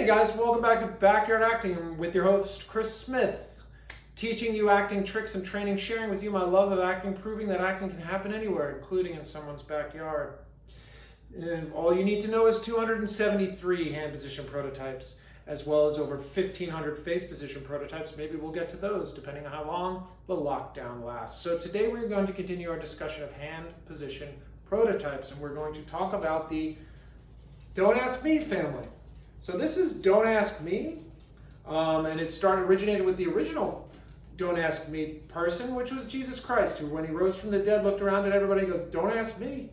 guys, welcome back to Backyard Acting with your host Chris Smith, teaching you acting tricks and training, sharing with you my love of acting, proving that acting can happen anywhere, including in someone's backyard. And all you need to know is 273 hand position prototypes, as well as over 1,500 face position prototypes. Maybe we'll get to those depending on how long the lockdown lasts. So today we're going to continue our discussion of hand position prototypes, and we're going to talk about the Don't Ask Me family. So this is Don't Ask Me, and it originated with the original Don't Ask Me person, which was Jesus Christ, who when he rose from the dead looked around at everybody and goes, "Don't ask me."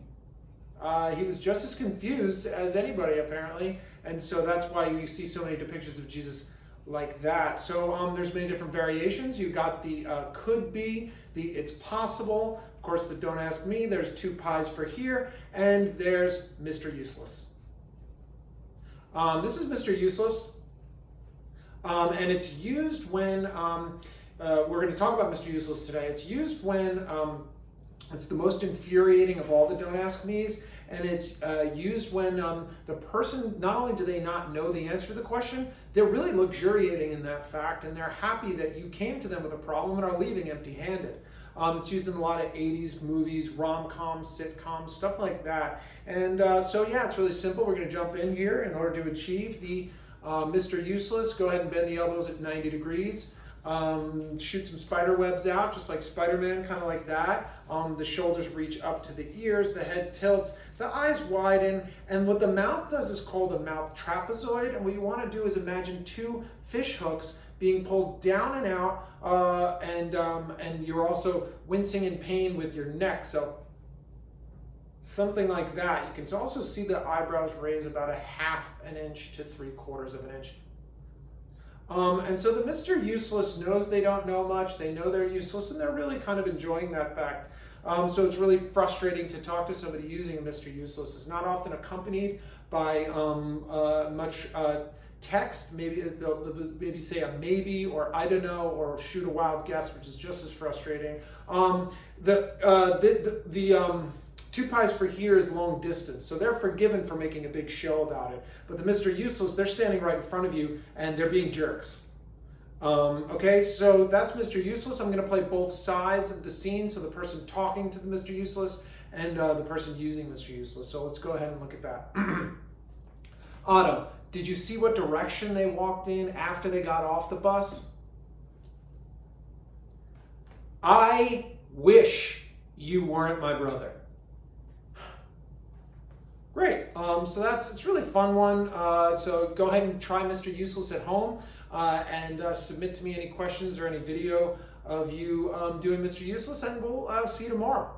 He was just as confused as anybody apparently, and so that's why you see so many depictions of Jesus like that. So there's many different variations. You got the could be, the it's possible, of course the don't ask me, there's two pies for here, and there's Mr. Useless. This is Mr. Useless, and it's used when, we're going to talk about Mr. Useless today. It's used when it's the most infuriating of all the don't ask me's, and it's used when the person, not only do they not know the answer to the question, they're really luxuriating in that fact, and they're happy that you came to them with a problem and are leaving empty-handed. It's used in a lot of 80s movies, rom-coms, sitcoms, stuff like that. And so yeah, it's really simple. We're going to jump in here in order to achieve the Mr. Useless. Go ahead and bend the elbows at 90 degrees. Shoot some spider webs out, just like Spider-Man, kind of like that. The shoulders reach up to the ears, the head tilts, the eyes widen, and what the mouth does is called a mouth trapezoid, and what you want to do is imagine two fish hooks being pulled down and out, and you're also wincing in pain with your neck, so something like that. You can also see the eyebrows raise about 1/2 inch to 3/4 of an inch. And so the Mr. Useless knows they don't know much, they know they're useless, and they're really kind of enjoying that fact. So it's really frustrating to talk to somebody using a Mr. Useless. It's not often accompanied by much text. Maybe they'll maybe say a maybe or I don't know or shoot a wild guess, which is just as frustrating. Two pies for here is long distance, so they're forgiven for making a big show about it. But the Mr. Useless, they're standing right in front of you and they're being jerks. Okay, so that's Mr. Useless. I'm going to play both sides of the scene, so the person talking to the Mr. Useless and the person using Mr. Useless. So let's go ahead and look at that. Otto, did you see what direction they walked in after they got off the bus? I wish you weren't my brother. Great, so it's really fun one. So go ahead and try Mr. Useless at home and submit to me any questions or any video of you doing Mr. Useless, and we'll see you tomorrow.